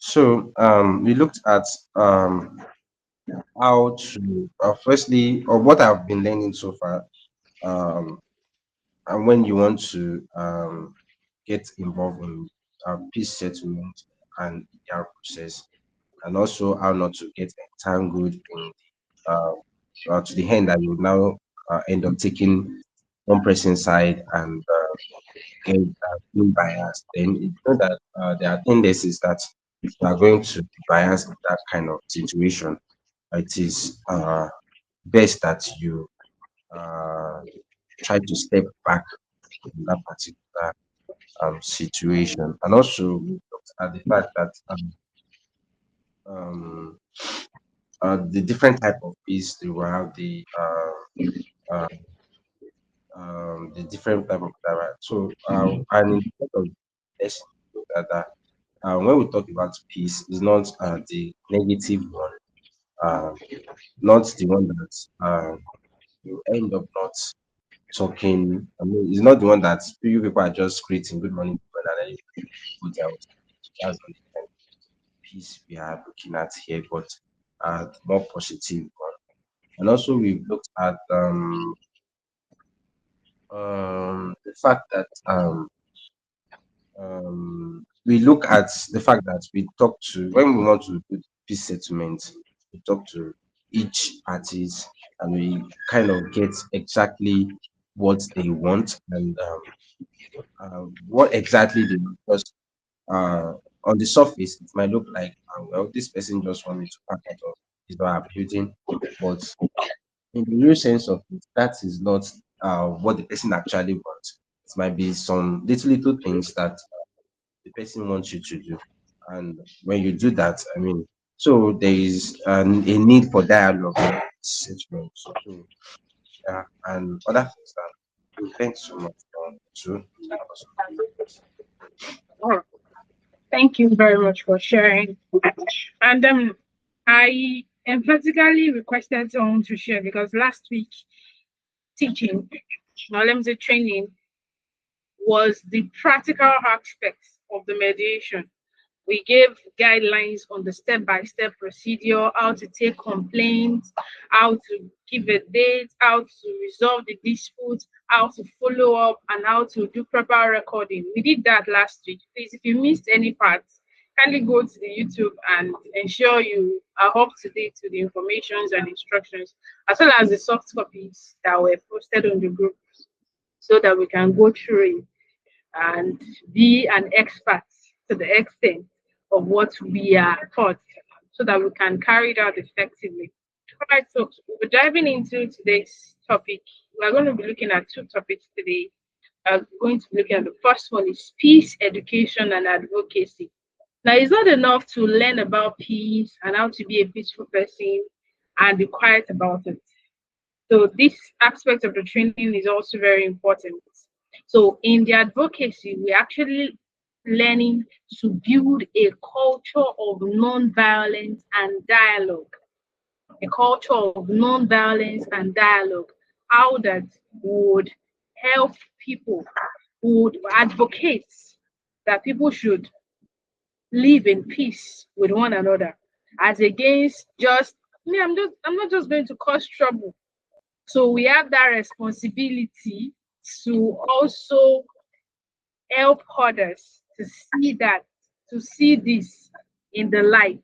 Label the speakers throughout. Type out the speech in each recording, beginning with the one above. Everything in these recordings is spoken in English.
Speaker 1: So we looked at how to firstly, or what I've been learning so far, um, and when you want to get involved in peace settlement and their process, and also how not to get entangled in uh, to the end that you would now end up taking one person's side and get being biased. Then you know that there are tendencies that you are going to be biased in that kind of situation. It is best that you uh, try to step back in that particular situation. And also we looked at the fact that um, the different type of peace they will have uh, the different type of diet. So and in terms of lesson that when we talk about peace, is not the negative one, uh, not the one that you end up not talking. I mean, it's not the one that you people are just creating good morning and then you put their own. That's not the kind of peace we are looking at here, but the more positive one. And also we've looked at the fact that we look at the fact that we talk to when we want to do peace settlement, we talk to each parties and we kind of get exactly what they want and what exactly they want. Because uh, on the surface, it might look like, well, this person just want me to pack out of his or her building, but in the real sense of it, that is not what the person actually wants. It might be some little things that the person wants you to do. And when you do that, I mean, so there is a need for dialogue in settlement. So, yeah, and other things that thanks so much to
Speaker 2: Oh, thank you very much for sharing. And I emphatically requested someone to share because last week teaching, or let me say training, was the practical aspects of the mediation. We gave guidelines on the step-by-step procedure, how to take complaints, how to give a date, how to resolve the dispute, how to follow up, and how to do proper recording. We did that last week. Please, if you missed any parts, kindly go to the YouTube and ensure you are up to date with the informations and instructions, as well as the soft copies that were posted on the group so that we can go through it and be an expert to the extent of what we are taught so that we can carry it out effectively. All right, so we're diving into today's topic. We're going to be looking at two topics today. I'm going to be looking at the first one is peace, education, and advocacy. Now, it's not enough to learn about peace and how to be a peaceful person and be quiet about it. So this aspect of the training is also very important. So in the advocacy, we're actually learning to build a culture of non-violence and dialogue. A culture of non-violence and dialogue. How that would help people, would advocate that people should live in peace with one another, as against just me. I'm not just going to cause trouble. So we have that responsibility to also help others to see that, to see this in the light,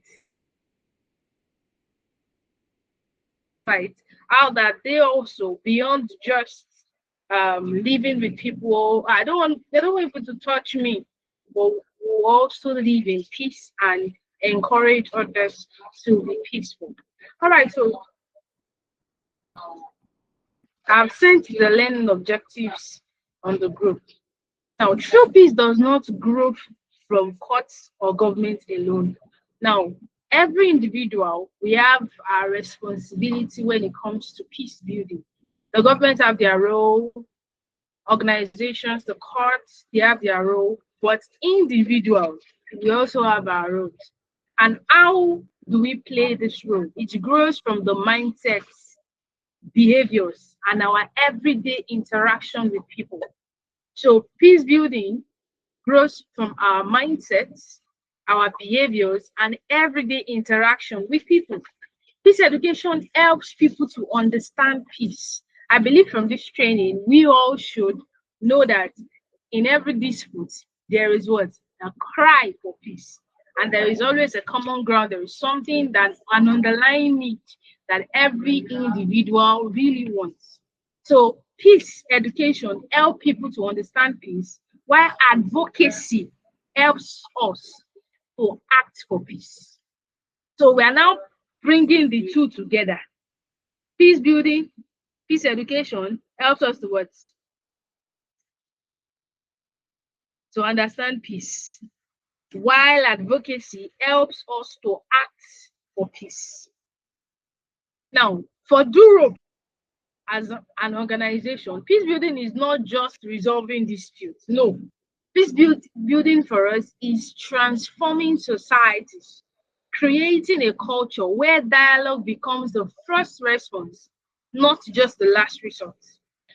Speaker 2: right? How that they also, beyond just living with people, they don't want people to touch me, but will also live in peace and encourage others to be peaceful. All right, so I've sent the learning objectives on the group. Now, true peace does not grow from courts or government alone. Now, every individual, we have our responsibility when it comes to peace building. The government have their role, organizations, the courts, they have their role, but individuals, we also have our roles. And how do we play this role? It grows from the mindsets, behaviors, and our everyday interaction with people. So peace building grows from our mindsets, our behaviors, and everyday interaction with people. Peace education helps people to understand peace. I believe from this training, we all should know that in every dispute, there is what? A cry for peace. And there is always a common ground. There is something that an underlying need that every individual really wants. So peace education helps people to understand peace, while advocacy helps us to act for peace. So we are now bringing the two together. Peace building, peace education helps us to what? To understand peace, while advocacy helps us to act for peace. Now, for Duro as an organization, peace building is not just resolving disputes. No, building for us is transforming societies, creating a culture where dialogue becomes the first response, not just the last resort.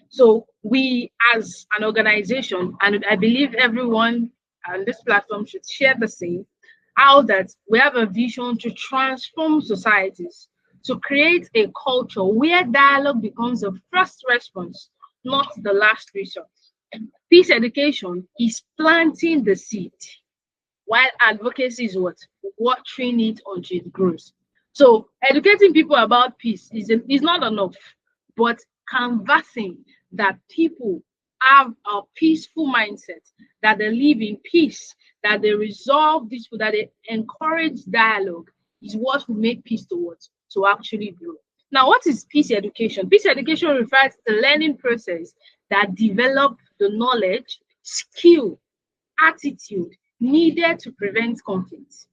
Speaker 2: So we as an organization, and I believe everyone on this platform should share the same, how that we have a vision to transform societies, to create a culture where dialogue becomes the first response, not the last resort. Peace education is planting the seed, while advocacy is what? Watering it until it grows. So educating people about peace is not enough, but canvassing that people have a peaceful mindset, that they live in peace, that they resolve dispute, that they encourage dialogue is what will make peace to actually grow. Now, what is peace education? Peace education refers to the learning process that develop the knowledge, skill, attitude needed to prevent conflict.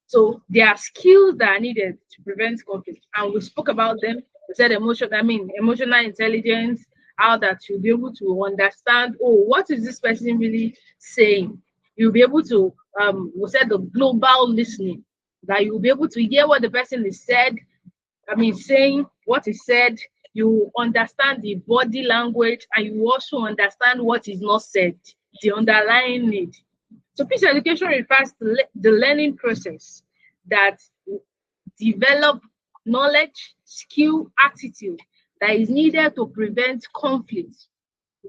Speaker 2: So there are skills that are needed to prevent conflict, and we spoke about them. We said emotional intelligence, how that you'll be able to understand, oh, what is this person really saying? You'll be able to, we said the global listening, that you'll be able to hear what the person is saying what is said. You understand the body language, and you also understand what is not said, the underlying need. So peace education refers to the learning process that develop knowledge, skill, attitude that is needed to prevent conflict,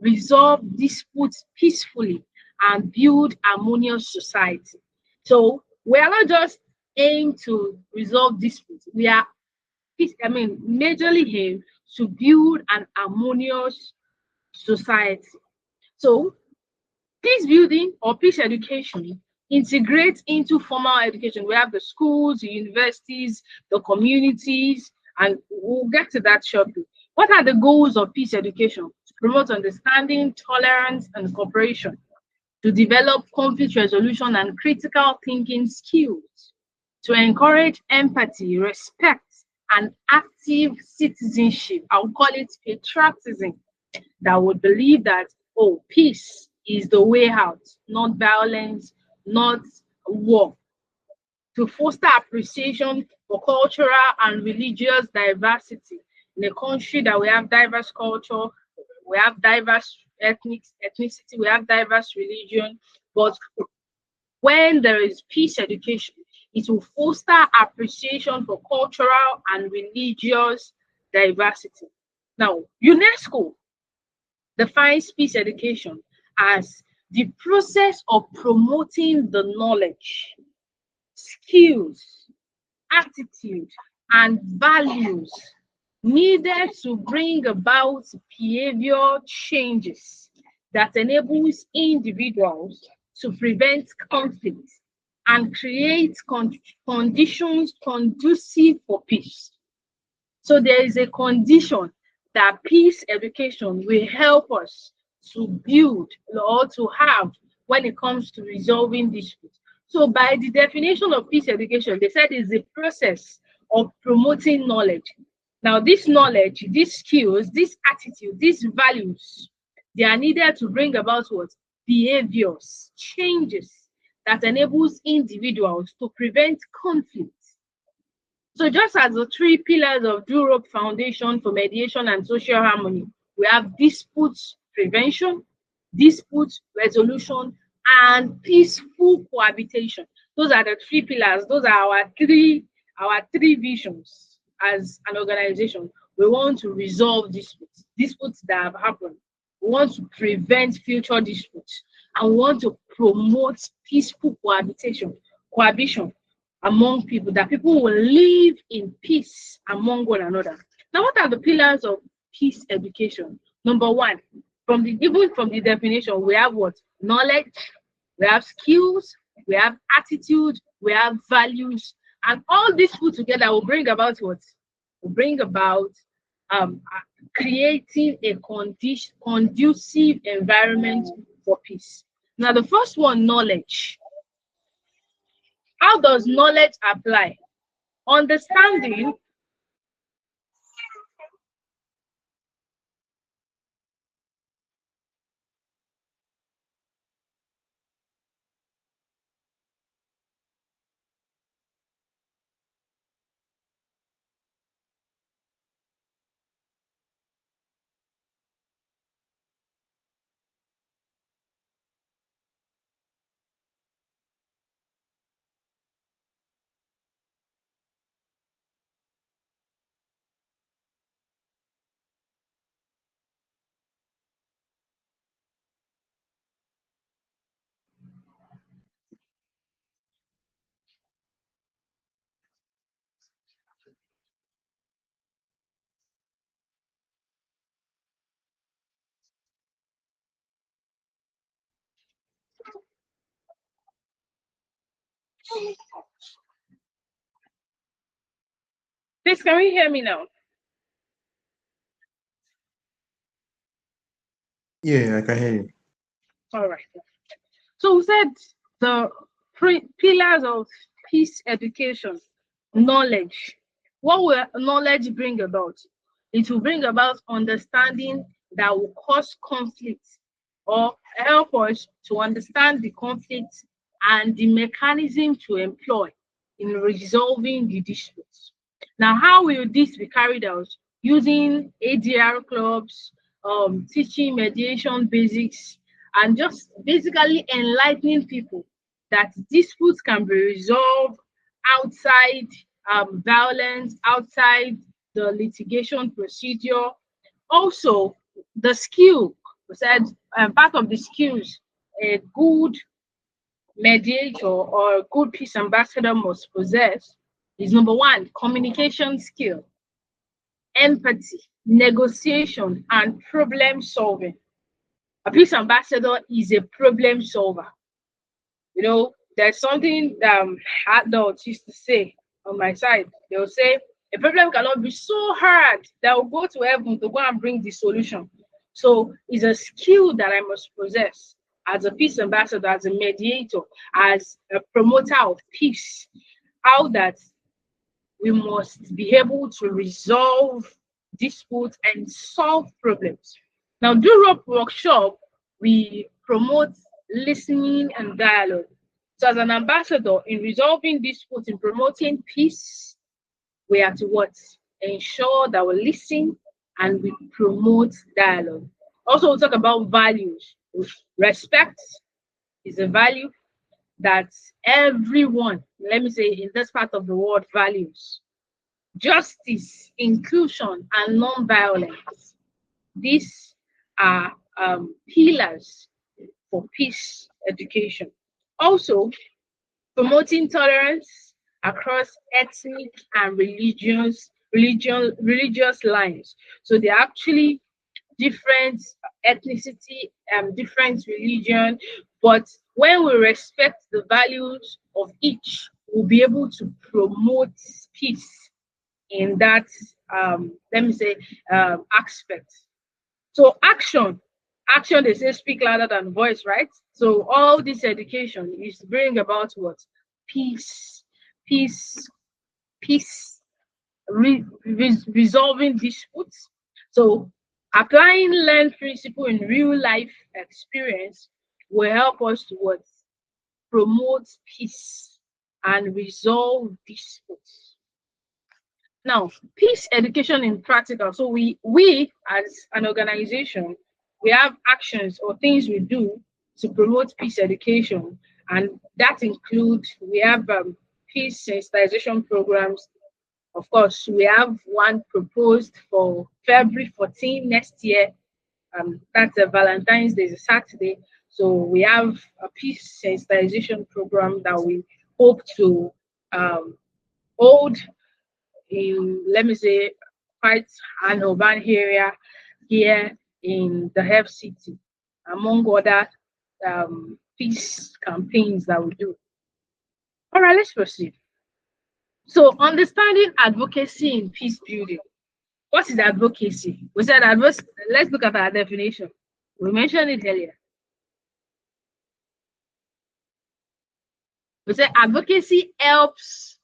Speaker 2: resolve disputes peacefully, and build harmonious society. So we are not just aim to resolve disputes. We are, majorly aim to build an harmonious society. So peace building or peace education integrates into formal education. We have the schools, the universities, the communities, and we'll get to that shortly. What are the goals of peace education? To promote understanding, tolerance, and cooperation, to develop conflict resolution and critical thinking skills, to encourage empathy, respect, and active citizenship. I'll call it patriotism, that would believe that, oh, peace is the way out, not violence, not war. To foster appreciation for cultural and religious diversity. In a country that we have diverse culture, we have diverse ethnicity, we have diverse religion, but when there is peace education, it will foster appreciation for cultural and religious diversity. Now, UNESCO defines peace education as the process of promoting the knowledge, skills, attitude, and values needed to bring about behavior changes that enables individuals to prevent conflict and create conditions conducive for peace. So there is a condition that peace education will help us to build or to have when it comes to resolving disputes. So by the definition of peace education, they said it's the process of promoting knowledge. Now, this knowledge, these skills, this attitude, these values, they are needed to bring about what? Behaviors, changes that enables individuals to prevent conflict. So just as the three pillars of Europe Foundation for Mediation and Social Harmony, we have dispute prevention, dispute resolution, and peaceful cohabitation. Those are the three pillars. Those are our three visions as an organization. We want to resolve disputes that have happened. We want to prevent future disputes, and we want to promote peaceful cohabitation among people, that people will live in peace among one another. Now, what are the pillars of peace education? Number one, even from the definition, we have what? Knowledge, we have skills, we have attitude, we have values, and all this put together will bring about what? Will bring about creating a conducive environment for peace. Now, the first one, knowledge. How does knowledge apply? Understanding. Please, can we hear me now?
Speaker 3: Yeah, I can hear you.
Speaker 2: All right. So we said the pillars of peace education, knowledge. What will knowledge bring about? It will bring about understanding that will cause conflict, or help us to understand the conflict and the mechanism to employ in resolving the disputes. Now, how will this be carried out? Using ADR clubs, teaching mediation basics, and just basically enlightening people that disputes can be resolved outside violence, outside the litigation procedure. Also, the skill, we said part of the skills a good mediator or a good peace ambassador must possess is number one, communication skill, empathy, negotiation, and problem solving. A peace ambassador is a problem solver. There's something adults used to say on my side. They'll say a problem cannot be so hard that will go to heaven to go and bring the solution. So it's a skill that I must possess as a peace ambassador, as a mediator, as a promoter of peace. How that we must be able to resolve disputes and solve problems. Now, during workshop, we promote listening and dialogue. So, as an ambassador, in resolving disputes, in promoting peace, we have to what? Ensure that we listen and we promote dialogue. Also, we'll talk about values. Respect is a value that everyone, let me say, in this part of the world values. Justice, inclusion, and non-violence. These are pillars for peace education. Also, promoting tolerance across ethnic and religious lines. So they're actually different ethnicity and different religion, but when we respect the values of each, we'll be able to promote peace in that let me say aspect. So action they say speak louder than voice, right? So all this education is to bring about what? Peace, peace, peace, resolving disputes. So applying learned principle in real life experience will help us to what? Promote peace and resolve disputes. Now, peace education in practical. So we as an organization, we have actions or things we do to promote peace education. And that includes, we have peace sensitization programs. Of course, we have one proposed for February 14 next year. That's a Valentine's Day, is a Saturday. So we have a peace sensitization program that we hope to um, hold in, let me say, quite an urban area here in the Health City, among other peace campaigns that we do. All right, let's proceed. So, understanding advocacy in peace building. What is advocacy? We said let's look at our definition. We mentioned it earlier. We said advocacy helps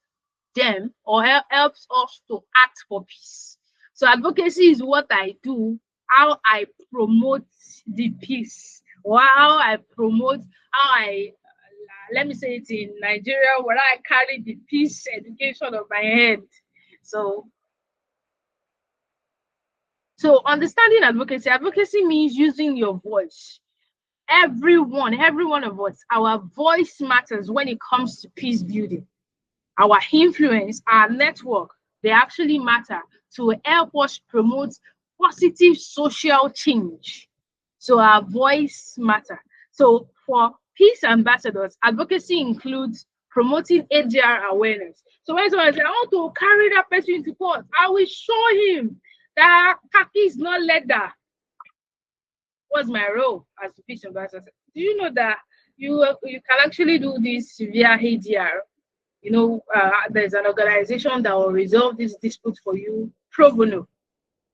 Speaker 2: them or helps us to act for peace. So advocacy is what I do, how I promote the peace, or how I promote, how I, let me say it in Nigeria, where I carry the peace education of my head. So, so understanding advocacy, advocacy means using your voice. Every one of us, our voice matters when it comes to peace building. Our influence, our network, they actually matter to help us promote positive social change. So our voice matter. So for peace ambassadors, advocacy includes promoting ADR awareness. So when someone says, I want to carry that person into court, I will show him that khaki is not leather. What's my role as a peace ambassador? Do you know that you can actually do this via ADR? There's an organization that will resolve this dispute for you pro bono.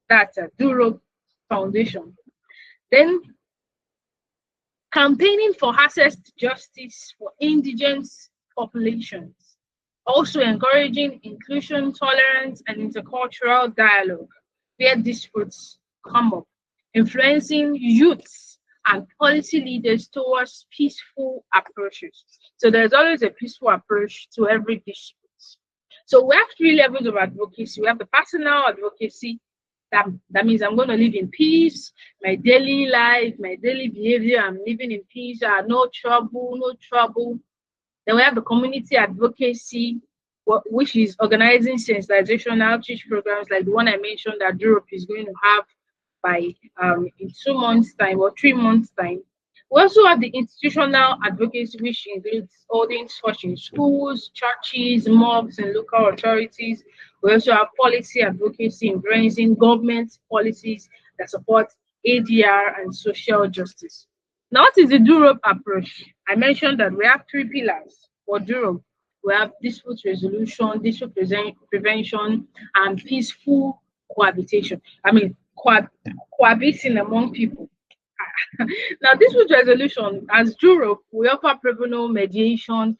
Speaker 2: That's a Duro Foundation. Then campaigning for access to justice for indigenous populations. Also encouraging inclusion, tolerance, and intercultural dialogue where disputes come up. Influencing youths and policy leaders towards peaceful approaches. So there's always a peaceful approach to every dispute. So we have three levels of advocacy. We have the personal advocacy. That means I'm going to live in peace. My daily life, my daily behavior, I'm living in peace. No trouble, no trouble. Then we have the community advocacy, which is organizing sensitization outreach programs like the one I mentioned that Europe is going to have by in 2 months' time or 3 months' time. We also have the institutional advocacy, which includes holding such in schools, churches, mosques, and local authorities. We also have policy advocacy, influencing government policies that support ADR and social justice. Now, what is the Durop approach? I mentioned that we have three pillars for Durop. We have dispute resolution, dispute prevention, and peaceful cohabitation. I mean, cohabiting among people. Now, dispute resolution, as Europe, we offer pro bono mediation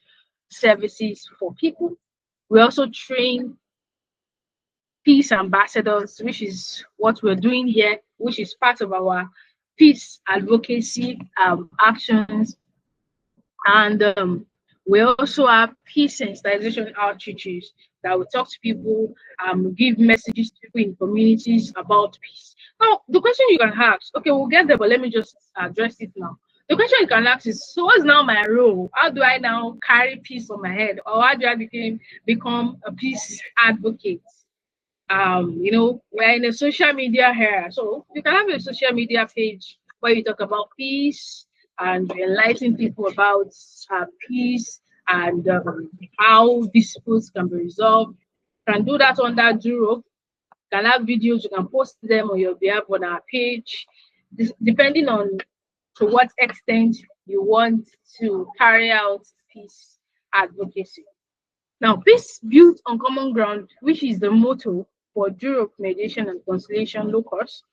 Speaker 2: services for people. We also train peace ambassadors, which is what we're doing here, which is part of our peace advocacy actions. And we also have peace sensitization outreaches that will talk to people, give messages to people in communities about peace. Now, the question you can ask, okay, we'll get there, but let me just address it now. The question you can ask is, so what's now my role? How do I now carry peace on my head? Or how do I become a peace advocate? We're in a social media era, so you can have a social media page where you talk about peace and you enlighten people about peace and how disputes can be resolved. You can do that under Duro. You can have videos, you can post them on your behalf on our page, depending on to what extent you want to carry out peace advocacy. Now, peace built on common ground, which is the motto for Europe Mediation and Conciliation Locus,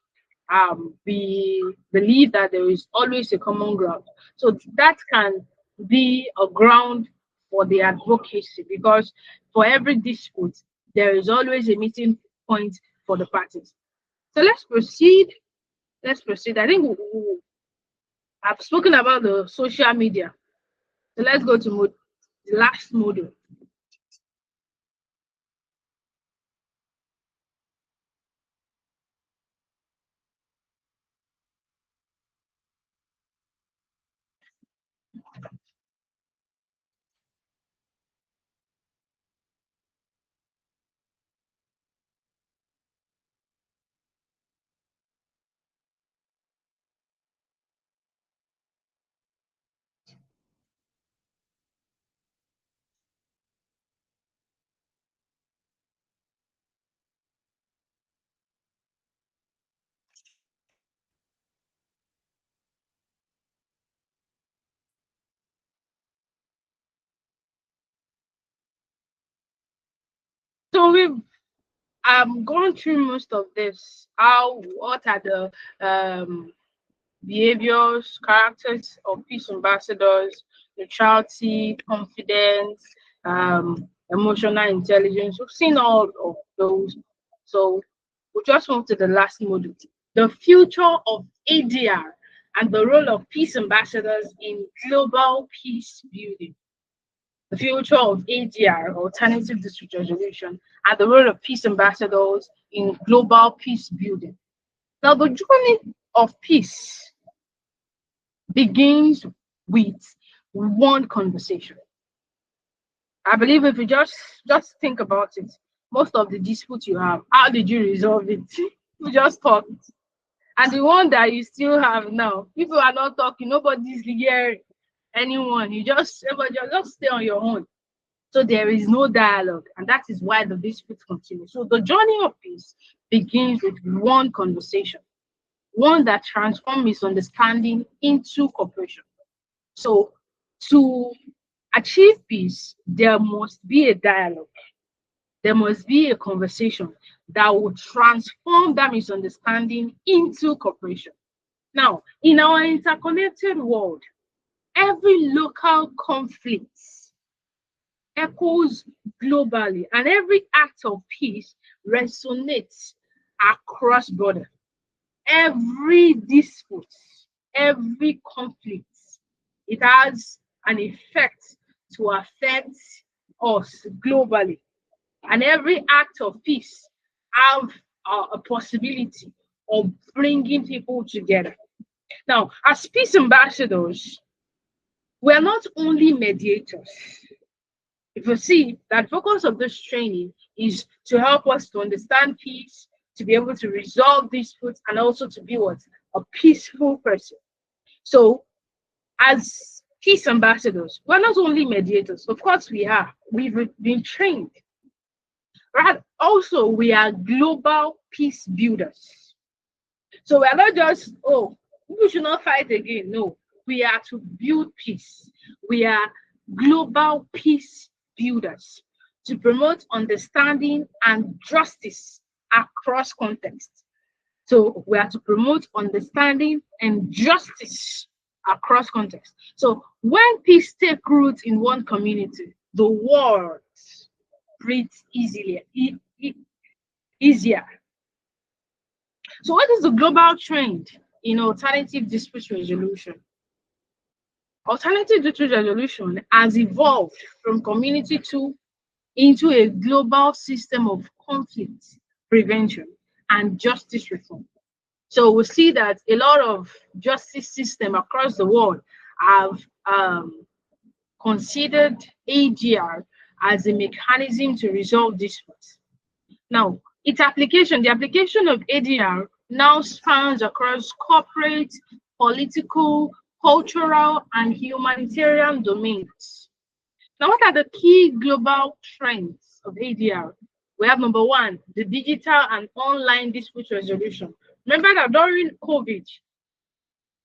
Speaker 2: we believe that there is always a common ground. So that can be a ground for the advocacy because for every dispute, there is always a meeting point for the parties. So let's proceed. Let's proceed. I think I've spoken about the social media. So let's go to the last module. So we've gone through most of this. What are the behaviors, characters of peace ambassadors, neutrality, confidence, emotional intelligence. We've seen all of those. So we just move to the last module, the future of ADR and the role of peace ambassadors in global peace building. The future of ADR, alternative dispute resolution, and the role of peace ambassadors in global peace building. Now, the journey of peace begins with one conversation. I believe if you just think about it, most of the disputes you have, how did you resolve it? You just talked. And the one that you still have now, people are not talking, nobody's hearing anyone. Everybody just stay on your own. So there is no dialogue, and that is why the dispute continues. So the journey of peace begins with one conversation, one that transforms misunderstanding into cooperation. So to achieve peace, there must be a dialogue. There must be a conversation that will transform that misunderstanding into cooperation. Now, in our interconnected world, every local conflict echoes globally, and every act of peace resonates across borders. Every dispute, every conflict, it has an effect to affect us globally. And every act of peace have a possibility of bringing people together. Now, as peace ambassadors, we're not only mediators. If you see, that focus of this training is to help us to understand peace, to be able to resolve disputes, and also to be what? A peaceful person. So, as peace ambassadors, we're not only mediators. Of course, we are. We've been trained. Right? Also, we are global peace builders. So we're not just, we should not fight again. No, we are to build peace. We are global peace builders to promote understanding and justice across contexts. So we are to promote understanding and justice across contexts. So when peace takes root in one community, the world breathes easier. So what is the global trend in alternative dispute resolution? Alternative dispute resolution has evolved from community into a global system of conflict prevention and justice reform. So we see that a lot of justice systems across the world have considered ADR as a mechanism to resolve disputes. Now, the application of ADR now spans across corporate, political, cultural, and humanitarian domains. Now, what are the key global trends of ADR? We have number one, the digital and online dispute resolution. Remember that during COVID,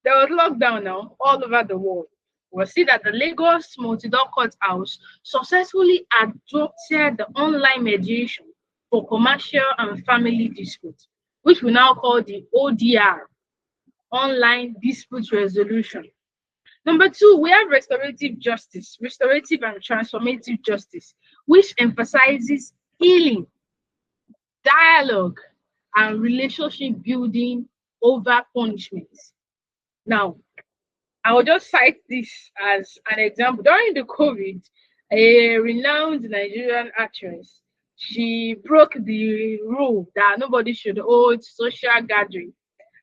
Speaker 2: there was lockdown now all over the world. We'll see that the Lagos Multi-Door Courthouse successfully adopted the online mediation for commercial and family disputes, which we now call the ODR, online dispute resolution. Number two, we have restorative justice, restorative and transformative justice, which emphasizes healing, dialogue, and relationship building over punishment. Now, I will just cite this as an example. During the COVID, a renowned Nigerian actress, she broke the rule that nobody should hold social gathering.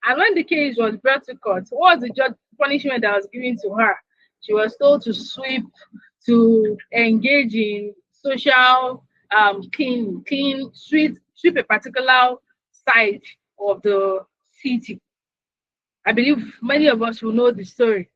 Speaker 2: And when the case was brought to court, what was the punishment that was given to her? She was told to sweep, to engage in social sweep a particular side of the city. I believe many of us will know the story.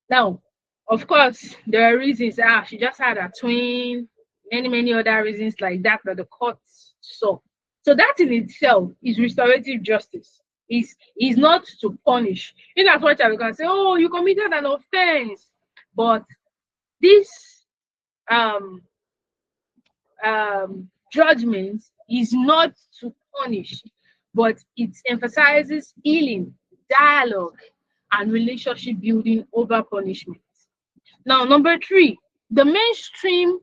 Speaker 2: Now, of course, there are reasons. She just had a twin, many other reasons like that the courts saw. So that in itself is restorative justice. Is not to punish. In as much as we can say, oh, you committed an offense, but this judgment is not to punish, but it emphasizes healing, dialogue, and relationship building over punishment. Now, number three, the mainstreaming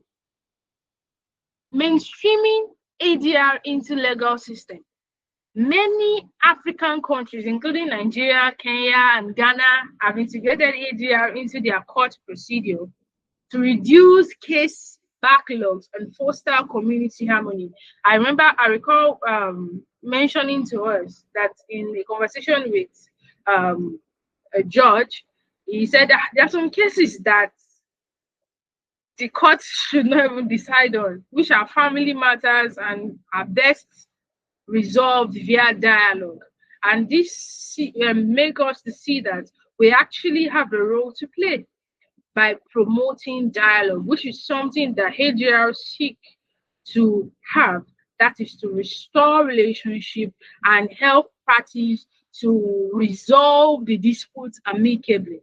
Speaker 2: ADR into legal system. Many African countries, including Nigeria, Kenya, and Ghana, have integrated ADR into their court procedure to reduce case backlogs and foster community harmony. I recall mentioning to us that in a conversation with a judge, he said that there are some cases that the court should not even decide on, which are family matters and are best resolved via dialogue. And this make us to see that we actually have a role to play by promoting dialogue, which is something that HDR seek to have. That is to restore relationship and help parties to resolve the disputes amicably.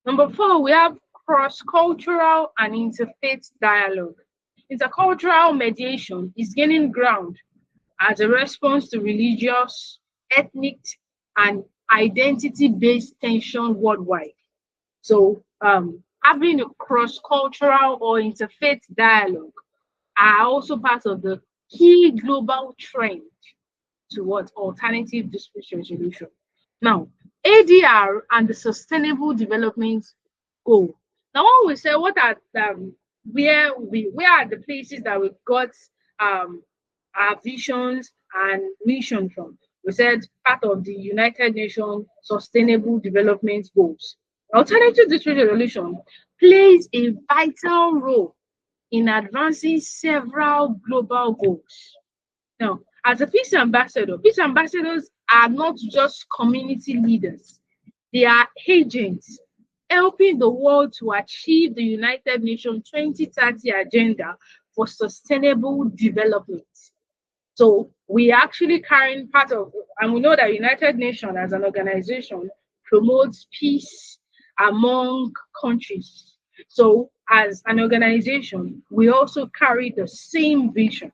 Speaker 2: Number four, we have cross-cultural and interfaith dialogue. Intercultural mediation is gaining ground as a response to religious, ethnic, and identity-based tension worldwide. So having a cross-cultural or interfaith dialogue are also part of the key global trend towards alternative dispute resolution. Now, ADR and the Sustainable Development Goal. Now, when we say what are where are the places that we got our visions and mission from? We said part of the United Nations Sustainable Development Goals. Alternative dispute resolution plays a vital role in advancing several global goals. Now, as a peace ambassadors are not just community leaders, they are agents helping the world to achieve the United Nations 2030 agenda for sustainable development. So we are actually carrying part of, and we know that United Nations as an organization promotes peace among countries. So as an organization, we also carry the same vision.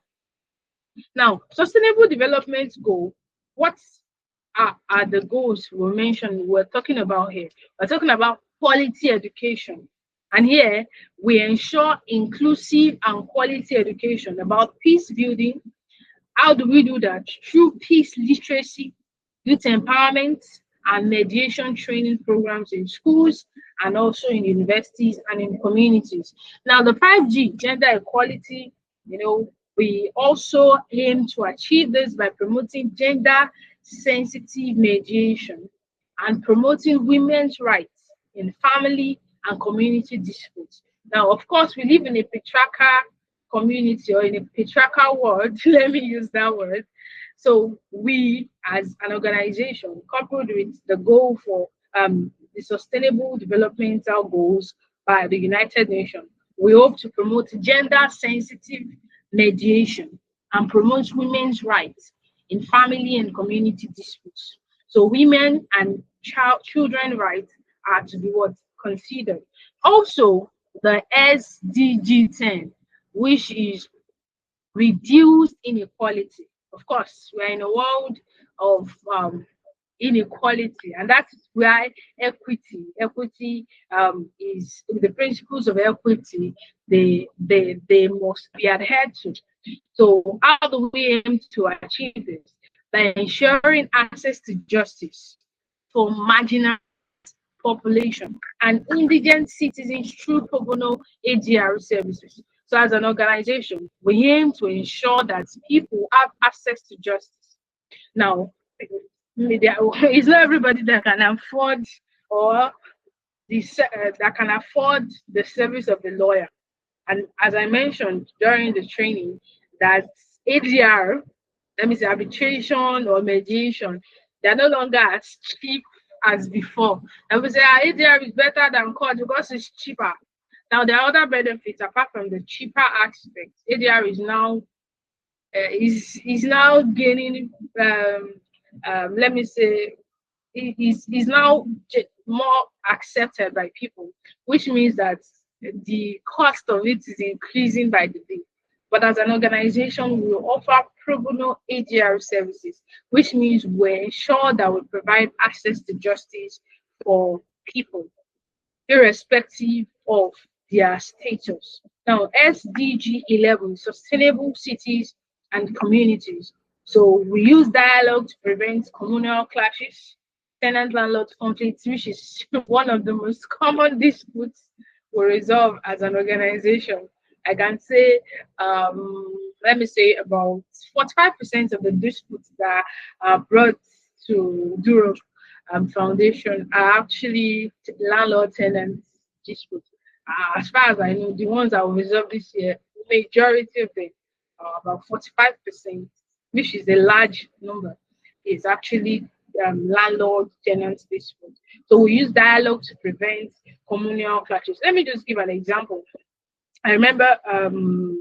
Speaker 2: Now, Sustainable Development Goal, what are the goals we're talking about here? We're talking about quality education. And here we ensure inclusive and quality education about peace building. How do we do that? Through peace literacy, youth empowerment, and mediation training programs in schools and also in universities and in communities. Now, the 5G, gender equality, we also aim to achieve this by promoting gender sensitive mediation and promoting women's rights in family and community disputes. Now, of course, we live in a patriarchal community or in a patriarchal world, let me use that word. So we, as an organization, coupled with the goal for the Sustainable Developmental Goals by the United Nations, we hope to promote gender-sensitive mediation and promote women's rights in family and community disputes. So women and children rights are to be what considered. Also, the SDG 10, which is reduced inequality. Of course, we're in a world of inequality, and that's why equity is the principles of equity. They must be adhered to. So how do we aim to achieve this? By ensuring access to justice for marginal population and indigent citizens through pro bono ADR services. So as an organization, we aim to ensure that people have access to justice. Now, it's not everybody that can afford or that can afford the service of the lawyer. And as I mentioned during the training, that ADR, let me say arbitration or mediation, they're no longer as cheap as before. And we say ADR is better than court because it's cheaper. Now there are other benefits apart from the cheaper aspect. ADR is now is now gaining let me say is now more accepted by people, which means that the cost of it is increasing by the day. But as an organization, we offer pro bono ADR services, which means we ensure that we provide access to justice for people, irrespective of their status. Now, SDG 11, Sustainable Cities and Communities. So we use dialogue to prevent communal clashes, tenant-landlord conflicts, which is one of the most common disputes we resolve as an organization. I can say, let me say, about 45% of the disputes that are brought to Duro Foundation are actually landlord-tenant disputes. As far as I know, the ones that were resolved this year, majority of them, about 45%, which is a large number, is actually landlord-tenant disputes. So we use dialogue to prevent communal clashes. Let me just give an example. I remember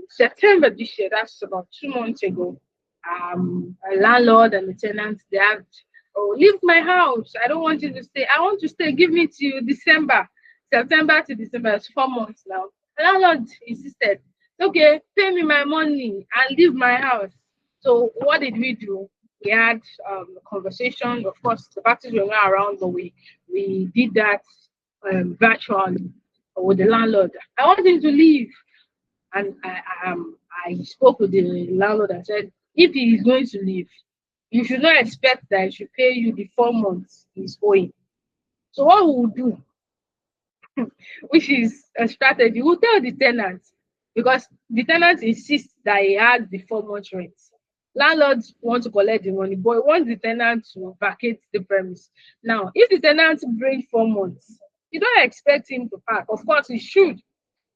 Speaker 2: September this year, that's about 2 months ago, a landlord and the tenant, they had, oh, leave my house. I don't want you to stay. I want to stay. Give me to December. September to December, it's 4 months now. The landlord insisted, okay, pay me my money and leave my house. So what did we do? We had a conversation. Of course, the parties were not around, but we did that virtually with the landlord. I want him to leave. And I spoke with the landlord and said, if he is going to leave, you should not expect that he should pay you the 4 months he's owing. So what we will do, which is a strategy, we'll tell the tenant, because the tenant insists that he has the 4 months rent. Landlords want to collect the money, but want the tenant to vacate the premise. Now, if the tenant brings 4 months, you don't expect him to pack. Of course, he should,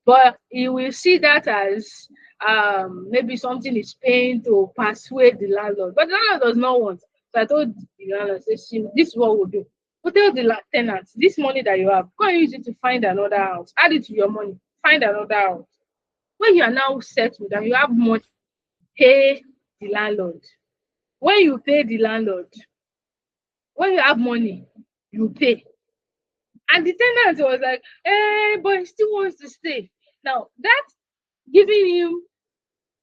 Speaker 2: but he will see that as maybe something is paying to persuade the landlord. But the landlord does not want. So I told the landlord, this is what we'll do. We'll tell the tenants, this money that you have, go and use it to find another house. Add it to your money, find another house. When you are now settled and you have money, pay the landlord. When you pay the landlord, when you have money, you pay. And the tenant was like, but he still wants to stay. Now, that's giving him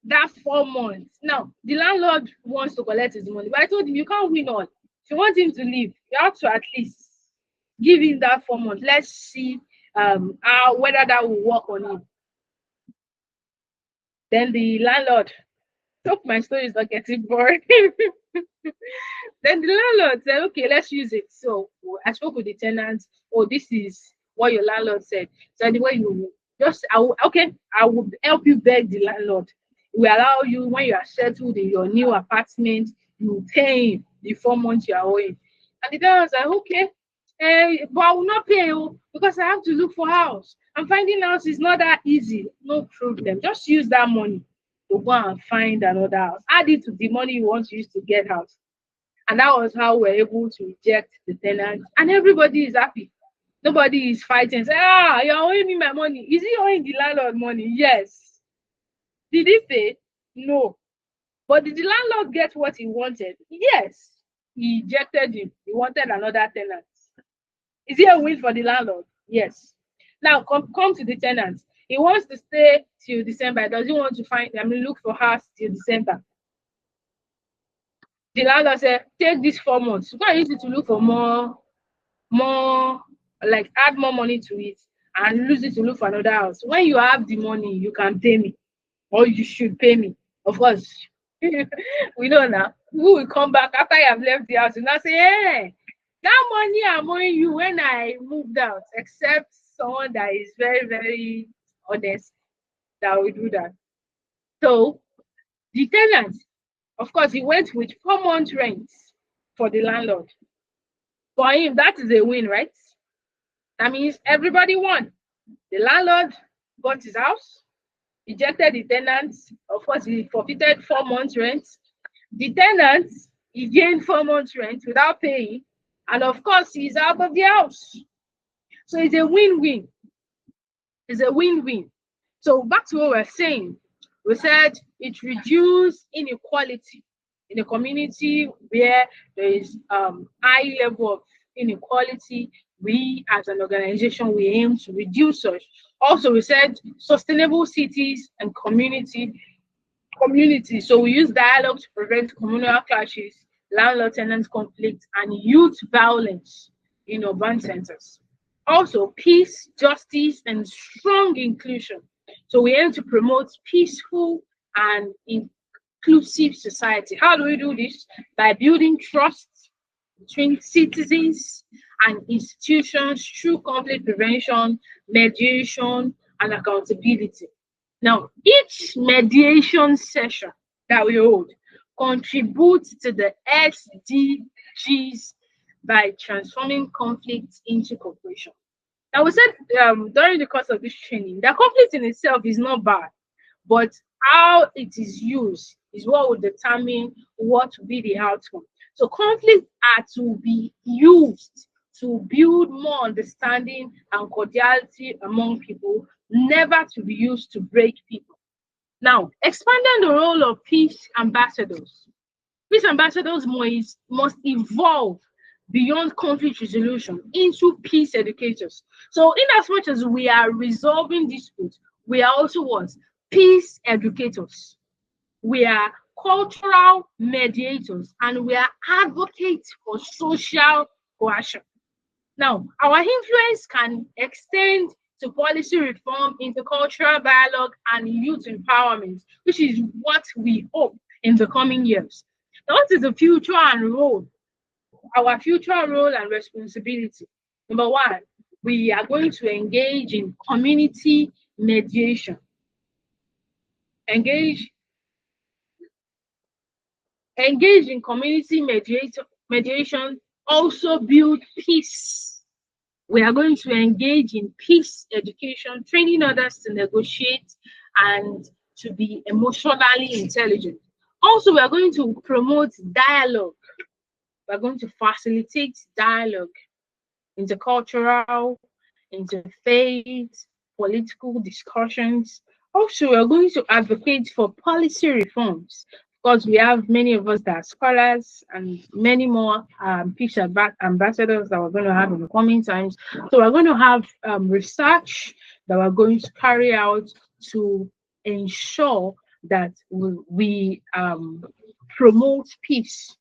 Speaker 2: that 4 months. Now, the landlord wants to collect his money, but I told him, you can't win all. If you want him to leave, you have to at least give him that 4 months. Let's see whether that will work on him. Then the landlord, hope my story is not getting boring. Then the landlord said, okay, let's use it. So I spoke with the tenants. Oh, this is what your landlord said. So the way you just, I will help you beg the landlord. We allow you, when you are settled in your new apartment, you pay him the 4 months you are owing. And the tenant was like, okay, but I will not pay you because I have to look for house. And finding house is not that easy. No problem. Just use that money to go and find another house. Add it to the money you want to use to get house. And that was how we're able to reject the tenant. And everybody is happy. Nobody is fighting. Say, you're owing me my money. Is he owing the landlord money? Yes. Did he pay? No. But did the landlord get what he wanted? Yes. He ejected him. He wanted another tenant. Is he a win for the landlord? Yes. Now come to the tenant. He wants to stay till December. Does he want to look for house till December? The landlord said, take this 4 months. You can use it to look for more, like add more money to it and use it to look for another house. When you have the money, you can pay me, or you should pay me. Of course, we know now. Who will come back after you have left the house and not say, hey, that money I'm owing you when I moved out, except someone that is very, very honest that will do that. So the tenant, of course, he went with 4 months rent for the landlord. For him, that is a win, right? That means everybody won. The landlord got his house, ejected the tenants. Of course, he forfeited 4 months rent. The tenant, he gained 4 months rent without paying. And of course, he's out of the house. So it's a win-win. It's a win-win. So back to what we're saying. We said it reduces inequality in a community where there is high level of inequality. We as an organization, we aim to reduce such. Also, we said sustainable cities and community. community. So we use dialogue to prevent communal clashes, landlord-tenant conflict, and youth violence in urban centers. Also, peace, justice, and strong inclusion. So we aim to promote peaceful and inclusive society. How do we do this? By building trust between citizens and institutions through conflict prevention, mediation, and accountability. Now, each mediation session that we hold contributes to the SDGs by transforming conflict into cooperation. Now, we said during the course of this training that conflict in itself is not bad, but how it is used is what will determine what will be the outcome. So conflicts are to be used to build more understanding and cordiality among people, never to be used to break people. Now, expanding the role of peace ambassadors. Peace ambassadors must evolve beyond conflict resolution into peace educators. So, in as much as we are resolving disputes, we are also what? Peace educators. We are cultural mediators, and we are advocates for social cohesion. Now, our influence can extend to policy reform, intercultural dialogue, and youth empowerment, which is what we hope in the coming years. Now, what is the future and role? Our future role and responsibility. Number one, we are going to engage in community mediation. Engage, engage in community mediation, also build peace. We are going to engage in peace education, training others to negotiate and to be emotionally intelligent. Also, we are going to promote dialogue. We are going to facilitate dialogue, intercultural, interfaith, political discussions. Also, we are going to advocate for policy reforms because we have many of us that are scholars and many more peace ambassadors that we're going to have in the coming times. So we're going to have research that we're going to carry out to ensure that we promote peace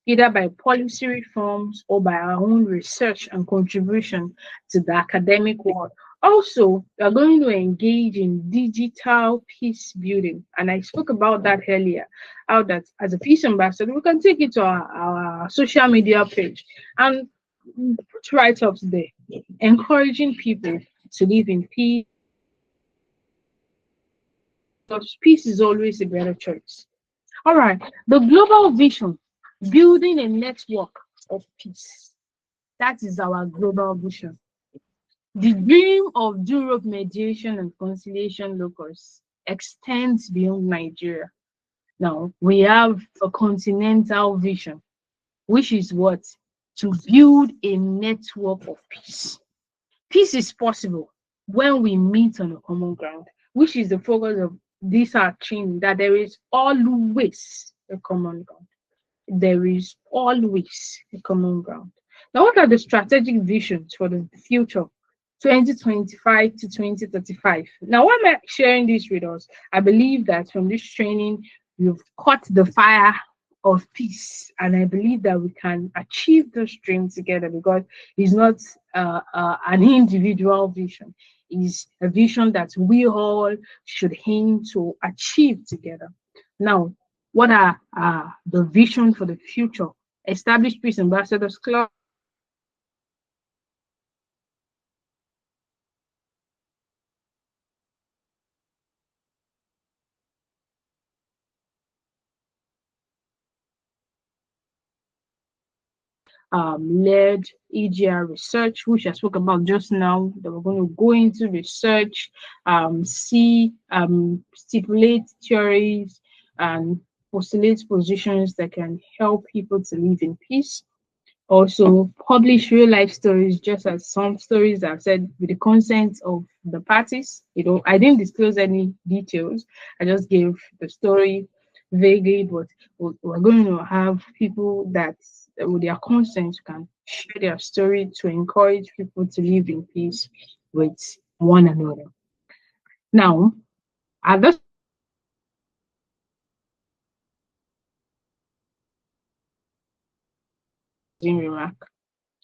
Speaker 2: either by policy reforms or by our own research and contribution to the academic world. Also, we are going to engage in digital peace building. And I spoke about that earlier, how that as a peace ambassador, we can take it to our social media page and put write-ups there, encouraging people to live in peace. Because peace is always a better choice. All right, the global vision, building a network of peace. That is our global vision. The dream of Europe mediation and conciliation locus extends beyond Nigeria. Now, we have a continental vision, which is what? To build a network of peace. Peace is possible when we meet on a common ground, which is the focus of this our training, that there is always a common ground. There is always a common ground. Now, what are the strategic visions for the future 2025 to 2035? Now, why am I sharing this with us? I believe that from this training, you've caught the fire of peace, and I believe that we can achieve those dreams together because it's not an individual vision. It's a vision that we all should aim to achieve together. Now, what are the vision for the future? Establish Peace Ambassadors Club. Led EGR research, which I spoke about just now, that we're going to go into research, stipulate theories, and postulate positions that can help people to live in peace. Also, publish real life stories, just as some stories I've said with the consent of the parties. I didn't disclose any details. I just gave the story vaguely, but we're going to have people that with their consent can share their story to encourage people to live in peace with one another. Now, at this remark.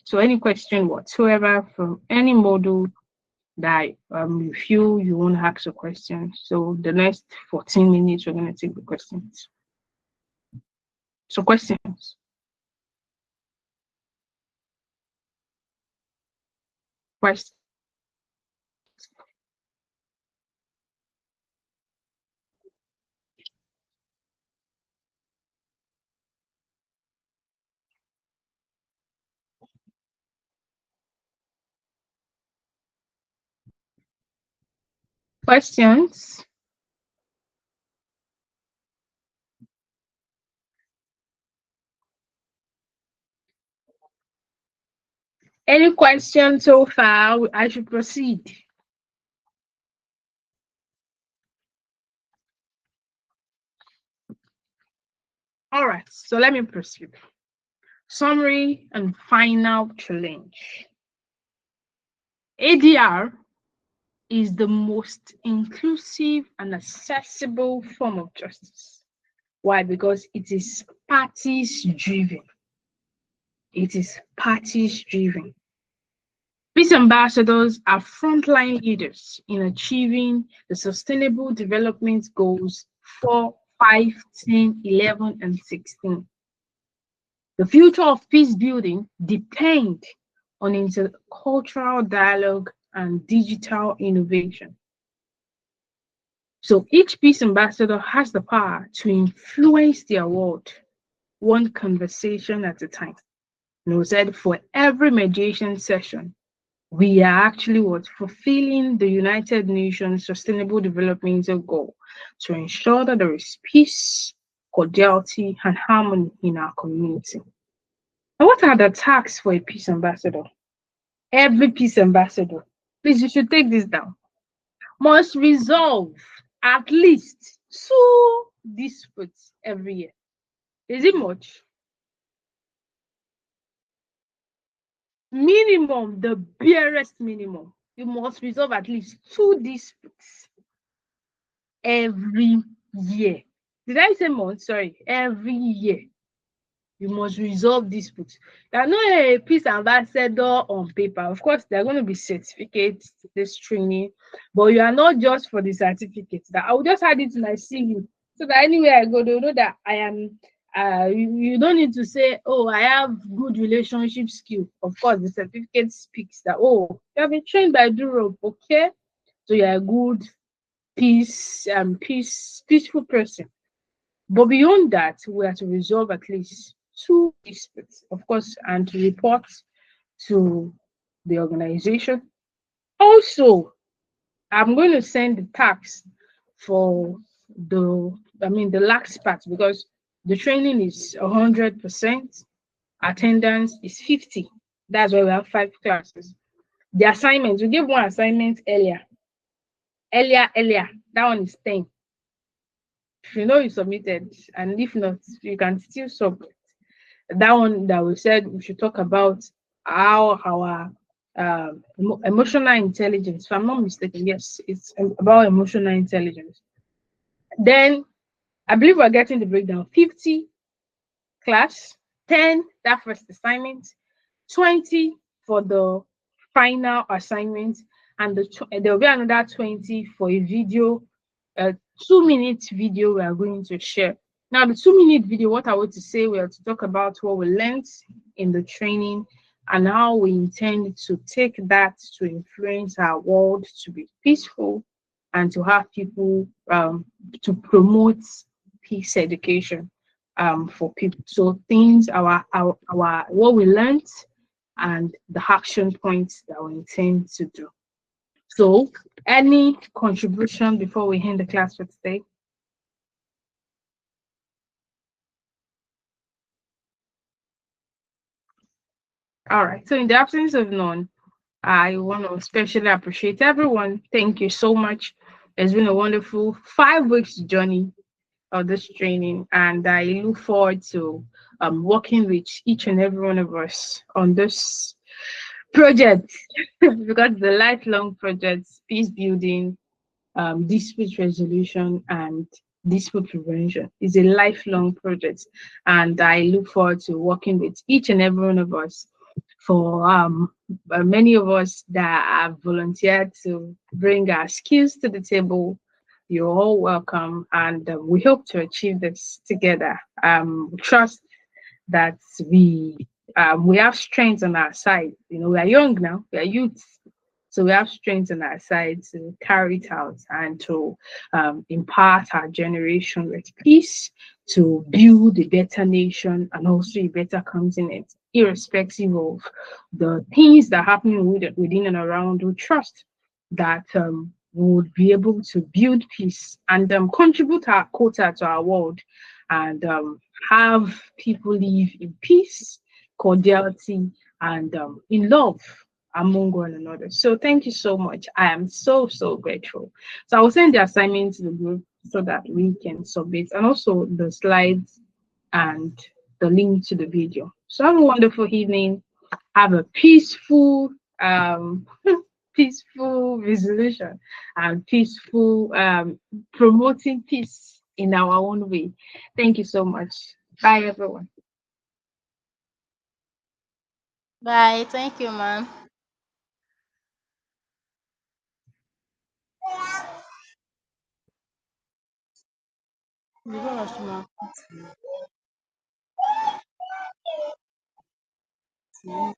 Speaker 2: So any question whatsoever from any module that you feel you want to ask a question. So the next 14 minutes, we're going to take the questions. So questions. Questions. Questions. Any questions so far? I should proceed. All right, so let me proceed. Summary and final challenge. ADR is the most inclusive and accessible form of justice. Why? Because it is parties driven. It is parties driven. Peace ambassadors are frontline leaders in achieving the Sustainable Development Goals 4, 5, 10, 11, and 16. The future of peace building depends on intercultural dialogue and digital innovation. So each peace ambassador has the power to influence their world, one conversation at a time. And we said for every mediation session, we are actually fulfilling the United Nations Sustainable Development Goal to ensure that there is peace, cordiality, and harmony in our community. And what are the tasks for a peace ambassador? Every peace ambassador, please, you should take this down, must resolve at least 2 disputes every year. Is it much? Minimum, the barest minimum, you must resolve at least 2 disputes every year. Did I say month? Sorry, every year. You must resolve disputes. You are not a peace ambassador on paper. Of course, there are going to be certificates to this training, but you are not just for the certificates. That I will just add it to my CV so that anywhere I go, they'll know that I am. You don't need to say, "Oh, I have good relationship skill." Of course, the certificate speaks that. Oh, you have been trained by Durop, okay? So you're a good peaceful person. But beyond that, we have to resolve at least 2 disputes, of course, and to report to the organization. Also, I'm going to send the tax for the last part, because the training is 100%, attendance is 50. That's why we have 5 classes. The assignments, we gave one assignment earlier. That one is 10. If you know you submitted, and if not, you can still submit. That one that we said we should talk about how our emotional intelligence, if I'm not mistaken, yes, it's about emotional intelligence. Then I believe we're getting the breakdown. 50 class, 10 that first assignment, 20 for the final assignment, and there will be another 20 for a video, a 2-minute video we are going to share. Now, the 2-minute video, what I want to say, we are to talk about what we learned in the training and how we intend to take that to influence our world to be peaceful and to have people to promote peace education for people. So things, our what we learned and the action points that we intend to do. So, any contribution before we end the class for today? All right. So, in the absence of none, I want to especially appreciate everyone. Thank you so much. It's been a wonderful 5 weeks journey of this training, and I look forward to working with each and every one of us on this project because the lifelong projects, peace building, dispute resolution, and dispute prevention. It's a lifelong project, and I look forward to working with each and every one of us. For many of us that have volunteered to bring our skills to the table, you're all welcome, and we hope to achieve this together. Trust that we have strength on our side. You know, we are young now, we are youth, so we have strength on our side to carry it out and to impart our generation with peace, to build a better nation and also a better continent, irrespective of the things that happen within and around. We trust that we would be able to build peace and contribute our quota to our world, and have people live in peace, cordiality, and in love among one another. So thank you so much. I am so, so grateful. So I will send the assignment to the group so that we can submit, and also the slides and the link to the video. So have a wonderful evening. Have a peaceful peaceful resolution and peaceful promoting peace in our own way. Thank you so much. Bye everyone.
Speaker 4: Bye. Thank you, ma'am. You go rush, ma'am.